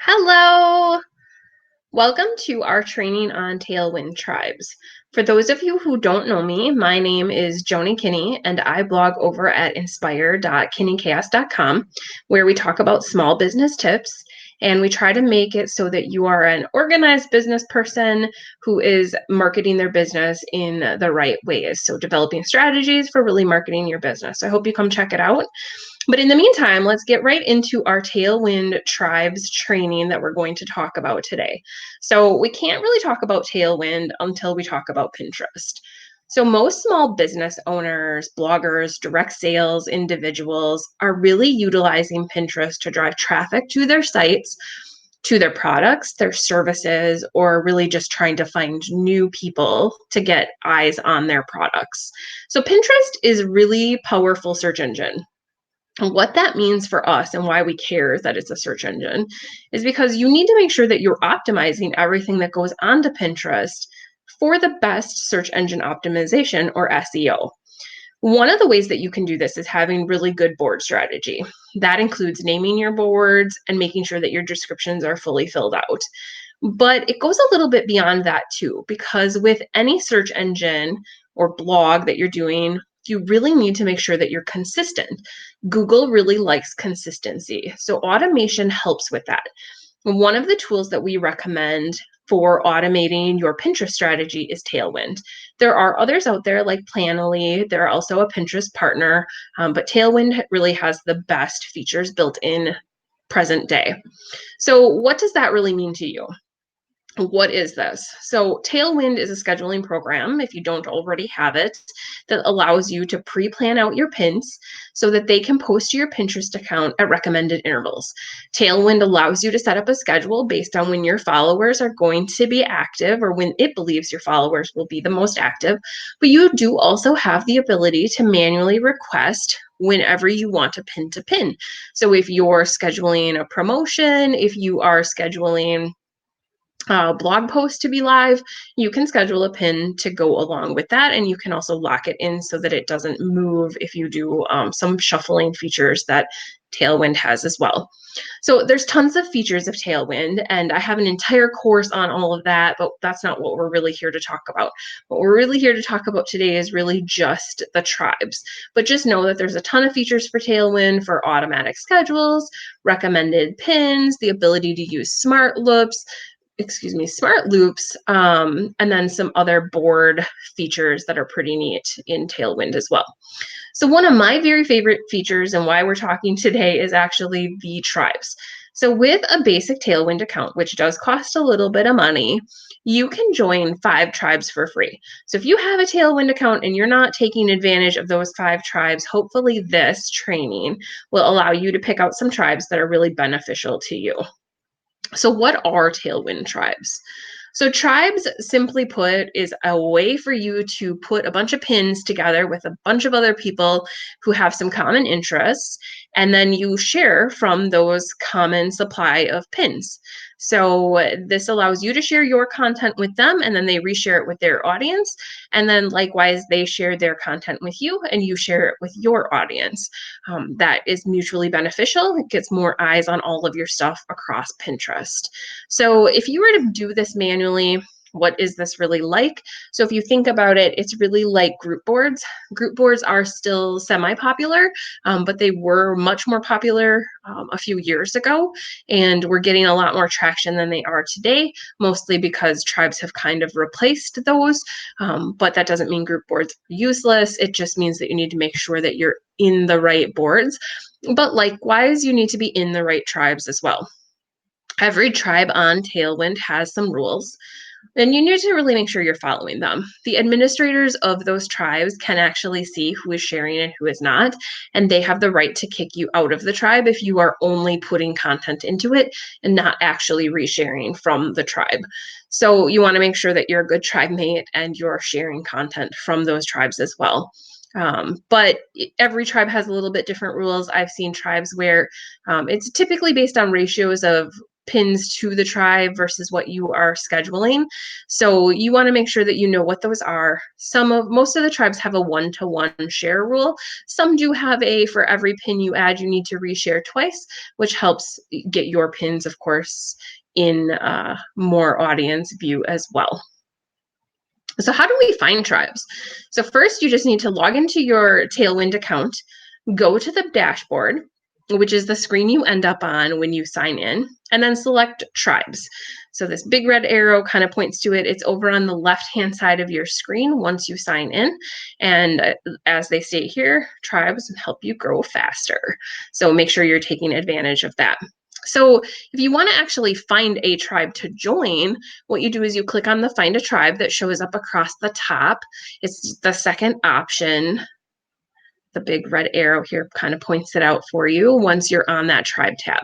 Hello! Welcome to our training on Tailwind Tribes. For those of you who don't know me, my name is Joni Kinney, and I blog over at inspire.kinneychaos.com, where we talk about small business tips, and we try to make it so that you are an organized business person who is marketing their business in the right ways. So developing strategies for really marketing your business. I hope you come check it out. But in the meantime, let's get right into our Tailwind Tribes training that we're going to talk about today. So we can't really talk about Tailwind until we talk about Pinterest. So most small business owners, bloggers, direct sales individuals are really utilizing Pinterest to drive traffic to their sites, to their products, their services, or really just trying to find new people to get eyes on their products. So Pinterest is really powerful search engine. What that means for us and why we care that it's a search engine is because you need to make sure that you're optimizing everything that goes onto Pinterest for the best search engine optimization or SEO. One of the ways that you can do this is having really good board strategy. That includes naming your boards and making sure that your descriptions are fully filled out. But it goes a little bit beyond that too, because with any search engine or blog that you're doing, you really need to make sure that you're consistent. Google really likes consistency. So automation helps with that. One of the tools that we recommend for automating your Pinterest strategy is Tailwind. There are others out there like Planoly. They're also a Pinterest partner, but Tailwind really has the best features built in present day. So what does that really mean to you? What is this? So, Tailwind is a scheduling program, if you don't already have it, that allows you to pre plan out your pins so that they can post to your Pinterest account at recommended intervals. Tailwind allows you to set up a schedule based on when your followers are going to be active or when it believes your followers will be the most active. But you do also have the ability to manually request whenever you want a pin to pin. So, if you're scheduling a promotion, if you are scheduling blog post to be live, you can schedule a pin to go along with that. And you can also lock it in so that it doesn't move if you do some shuffling features that Tailwind has as well. So there's tons of features of Tailwind, and I have an entire course on all of that, but that's not what we're really here to talk about. What we're really here to talk about today is really just the tribes. But just know that there's a ton of features for Tailwind for automatic schedules, recommended pins, the ability to use smart loops, and then some other board features that are pretty neat in Tailwind as well. So one of my very favorite features and why we're talking today is actually the tribes. So with a basic Tailwind account, which does cost a little bit of money, you can join 5 tribes for free. So if you have a Tailwind account and you're not taking advantage of those 5 tribes, hopefully this training will allow you to pick out some tribes that are really beneficial to you. So, what are Tailwind tribes? So, tribes, simply put, is a way for you to put a bunch of pins together with a bunch of other people who have some common interests, and then you share from those common supply of pins. So, this allows you to share your content with them, and then they reshare it with their audience. And then, likewise, they share their content with you, and you share it with your audience. That is mutually beneficial. It gets more eyes on all of your stuff across Pinterest. So if you were to do this manually, what is this really like? So if you think about it, it's really like group boards. Group boards are still semi-popular, but they were much more popular a few years ago, and we're getting a lot more traction than they are today, mostly because tribes have kind of replaced those. But that doesn't mean group boards are useless. It just means that you need to make sure that you're in the right boards. But likewise, you need to be in the right tribes as well. Every tribe on Tailwind has some rules, and you need to really make sure you're following them. The administrators of those tribes can actually see who is sharing and who is not, and they have the right to kick you out of the tribe if you are only putting content into it and not actually resharing from the tribe. So you want to make sure that you're a good tribe mate and you're sharing content from those tribes as well. But every tribe has a little bit different rules. I've seen tribes where it's typically based on ratios of pins to the tribe versus what you are scheduling. So you want to make sure that you know what those are. Most of the tribes have a 1-to-1 share rule. Some do have a for every pin you add, you need to reshare twice, which helps get your pins, of course, in more audience view as well. So how do we find tribes? So first, you just need to log into your Tailwind account, go to the dashboard, which is the screen you end up on when you sign in, and then select tribes. So this big red arrow kind of points to it. It's over on the left-hand side of your screen once you sign in. And as they state here, tribes help you grow faster. So make sure you're taking advantage of that. So if you want to actually find a tribe to join, what you do is you click on the Find a Tribe that shows up across the top. It's the second option. The big red arrow here kind of points it out for you once you're on that tribe tab.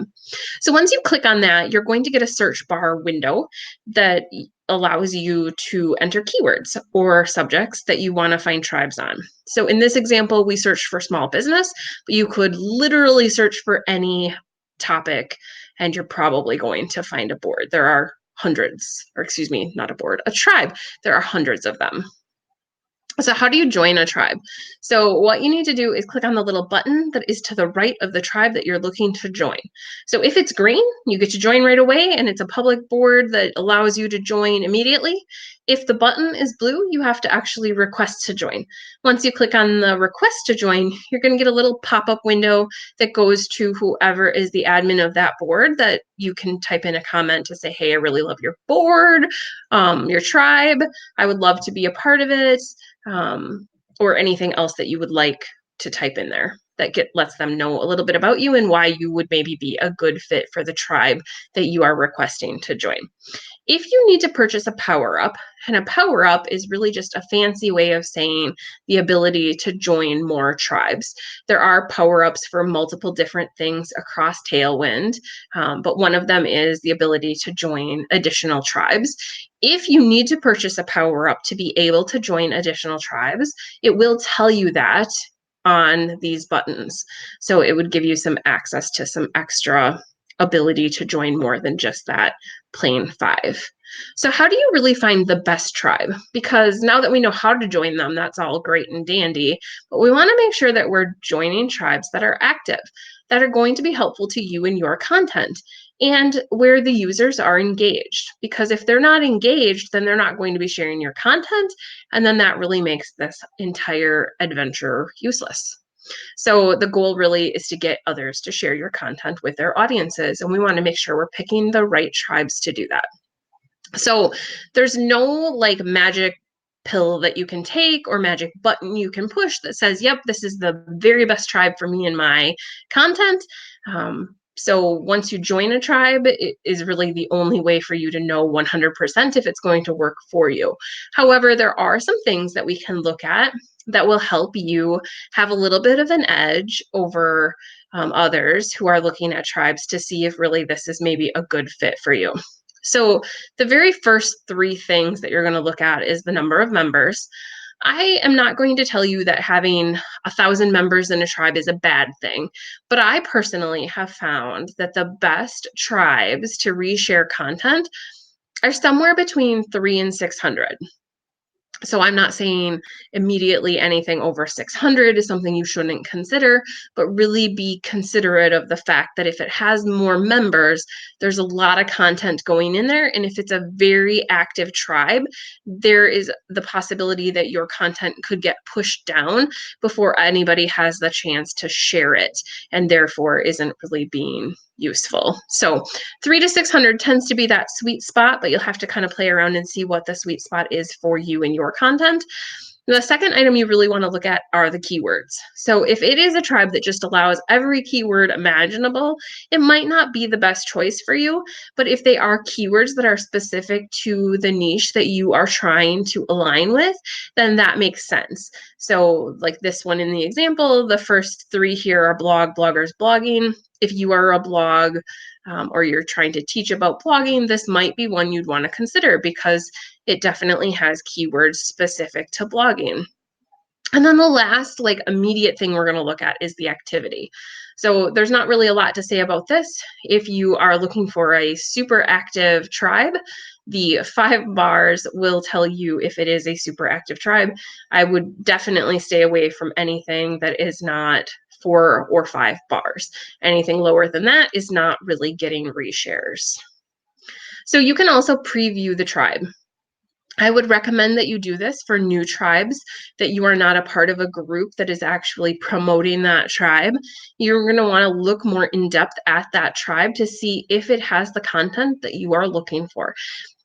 So once you click on that, you're going to get a search bar window that allows you to enter keywords or subjects that you want to find tribes on. So in this example, we searched for small business, but you could literally search for any topic and you're probably going to find a board. There are hundreds, or excuse me, not a board, a tribe. There are hundreds of them. So how do you join a tribe? So what you need to do is click on the little button that is to the right of the tribe that you're looking to join. So if it's green, you get to join right away and it's a public board that allows you to join immediately. If the button is blue, you have to actually request to join. Once you click on the request to join, you're going to get a little pop-up window that goes to whoever is the admin of that board that you can type in a comment to say, hey, I really love your board, your tribe. I would love to be a part of it. Or anything else that you would like to type in there that lets them know a little bit about you and why you would maybe be a good fit for the tribe that you are requesting to join. If you need to purchase a power up, and a power up is really just a fancy way of saying the ability to join more tribes. There are power ups for multiple different things across Tailwind, but one of them is the ability to join additional tribes. If you need to purchase a power up to be able to join additional tribes, it will tell you that on these buttons. So it would give you some access to some extra ability to join more than just that plain 5. So how do you really find the best tribe? Because now that we know how to join them, that's all great and dandy, but we want to make sure that we're joining tribes that are active, that are going to be helpful to you and your content, and where the users are engaged. Because if they're not engaged, then they're not going to be sharing your content, and then that really makes this entire adventure useless. So the goal really is to get others to share your content with their audiences, and we want to make sure we're picking the right tribes to do that. So there's no like magic pill that you can take or magic button you can push that says, yep, this is the very best tribe for me and my content. So once you join a tribe, it is really the only way for you to know 100% if it's going to work for you. However, there are some things that we can look at that will help you have a little bit of an edge over others who are looking at tribes to see if really this is maybe a good fit for you. So the very first 3 things that you're going to look at is the number of members. I am not going to tell you that having 1,000 members in a tribe is a bad thing, but I personally have found that the best tribes to reshare content are somewhere between 3 and 600. So I'm not saying immediately anything over 600 is something you shouldn't consider, but really be considerate of the fact that if it has more members, there's a lot of content going in there. And if it's a very active tribe, there is the possibility that your content could get pushed down before anybody has the chance to share it, and therefore isn't really being useful. So 3 to 600 tends to be that sweet spot, but you'll have to kind of play around and see what the sweet spot is for you and your content. The second item you really want to look at are the keywords. So if it is a tribe that just allows every keyword imaginable, it might not be the best choice for you. But if they are keywords that are specific to the niche that you are trying to align with, then that makes sense. So like this one in the example, the first 3 here are blog, bloggers, blogging. If you are a blog or you're trying to teach about blogging, this might be one you'd want to consider because it definitely has keywords specific to blogging. And then the last immediate thing we're going to look at is the activity. So there's not really a lot to say about this. If you are looking for a super active tribe, the 5 bars will tell you if it is a super active tribe. I would definitely stay away from anything that is not 4 or 5 bars. Anything lower than that is not really getting reshares. So you can also preview the tribe. I would recommend that you do this for new tribes, that you are not a part of a group that is actually promoting that tribe. You're going to want to look more in depth at that tribe to see if it has the content that you are looking for.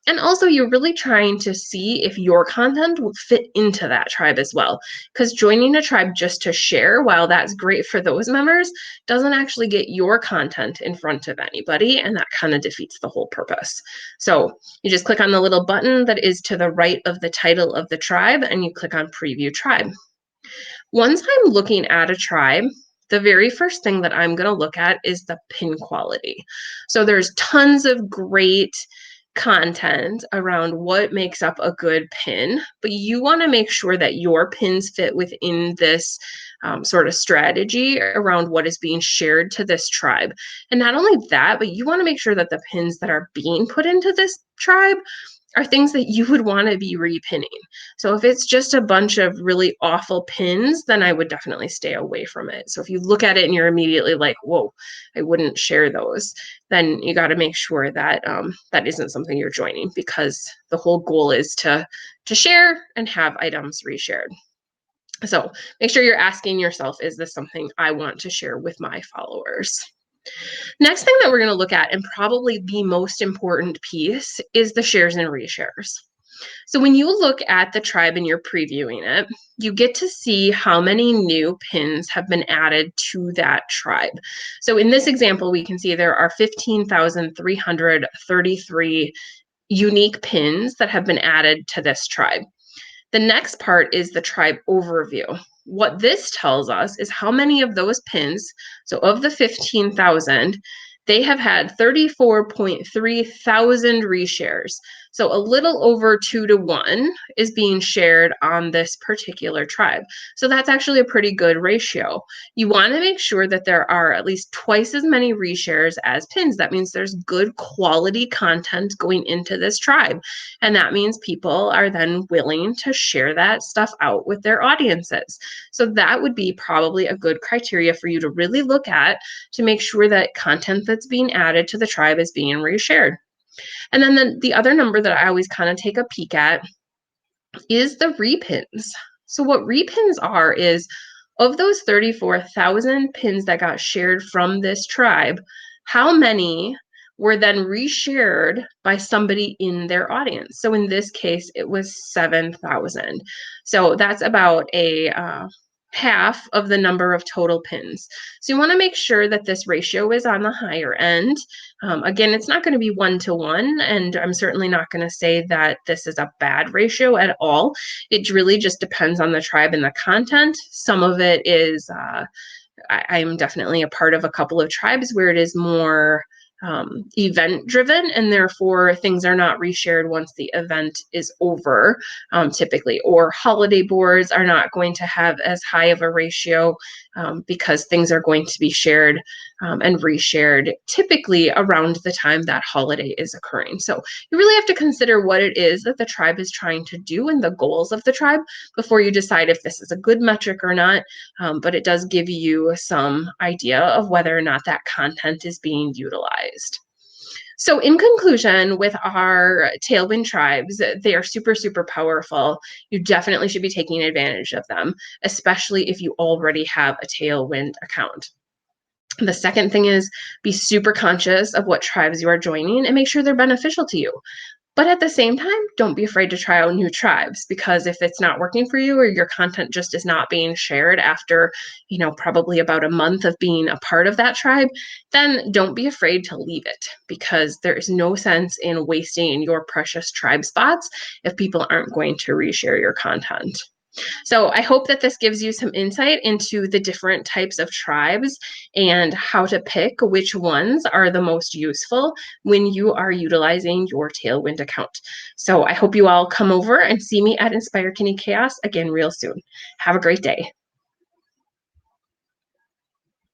And also, you're really trying to see if your content will fit into that tribe as well. Because joining a tribe just to share, while that's great for those members, doesn't actually get your content in front of anybody. And that kind of defeats the whole purpose. So you just click on the little button that is to the right of the title of the tribe, and you click on Preview Tribe. Once I'm looking at a tribe, the very first thing that I'm going to look at is the pin quality. So there's tons of great content around what makes up a good pin, but you want to make sure that your pins fit within this sort of strategy around what is being shared to this tribe. And not only that, but you want to make sure that the pins that are being put into this tribe are things that you would want to be repinning. So if it's just a bunch of really awful pins, then I would definitely stay away from it. So if you look at it and you're immediately like, whoa, I wouldn't share those, then you got to make sure that that isn't something you're joining, because the whole goal is to share and have items reshared. So make sure you're asking yourself, is this something I want to share with my followers? Next thing that we're going to look at, and probably the most important piece, is the shares and reshares. So when you look at the tribe and you're previewing it, you get to see how many new pins have been added to that tribe. So in this example, we can see there are 15,333 unique pins that have been added to this tribe. The next part is the tribe overview. What this tells us is how many of those pins, so of the 15,000, they have had 34.3 thousand reshares. So a little over 2 to 1 is being shared on this particular tribe. So that's actually a pretty good ratio. You want to make sure that there are at least twice as many reshares as pins. That means there's good quality content going into this tribe. And that means people are then willing to share that stuff out with their audiences. So that would be probably a good criteria for you to really look at to make sure that content that's being added to the tribe is being reshared. And then the other number that I always kind of take a peek at is the repins. So what repins are is, of those 34,000 pins that got shared from this tribe, how many were then reshared by somebody in their audience? So in this case, it was 7,000. So that's about a half of the number of total pins. So you want to make sure that this ratio is on the higher end. Again, it's not going to be 1 to 1, and I'm certainly not going to say that this is a bad ratio at all. It really just depends on the tribe and the content. Some of it is, I'm definitely a part of a couple of tribes where it is more event driven, and therefore things are not reshared once the event is over, typically. Or holiday boards are not going to have as high of a ratio because things are going to be shared and reshared typically around the time that holiday is occurring. So you really have to consider what it is that the tribe is trying to do and the goals of the tribe before you decide if this is a good metric or not. But it does give you some idea of whether or not that content is being utilized. So in conclusion, with our Tailwind tribes, they are super, super powerful. You definitely should be taking advantage of them, especially if you already have a Tailwind account. The second thing is, be super conscious of what tribes you are joining and make sure they're beneficial to you. But at the same time, don't be afraid to try out new tribes, because if it's not working for you or your content just is not being shared after, probably about a month of being a part of that tribe, then don't be afraid to leave it, because there is no sense in wasting your precious tribe spots if people aren't going to reshare your content. So I hope that this gives you some insight into the different types of tribes and how to pick which ones are the most useful when you are utilizing your Tailwind account. So I hope you all come over and see me at Inspire Kitty Chaos again real soon. Have a great day.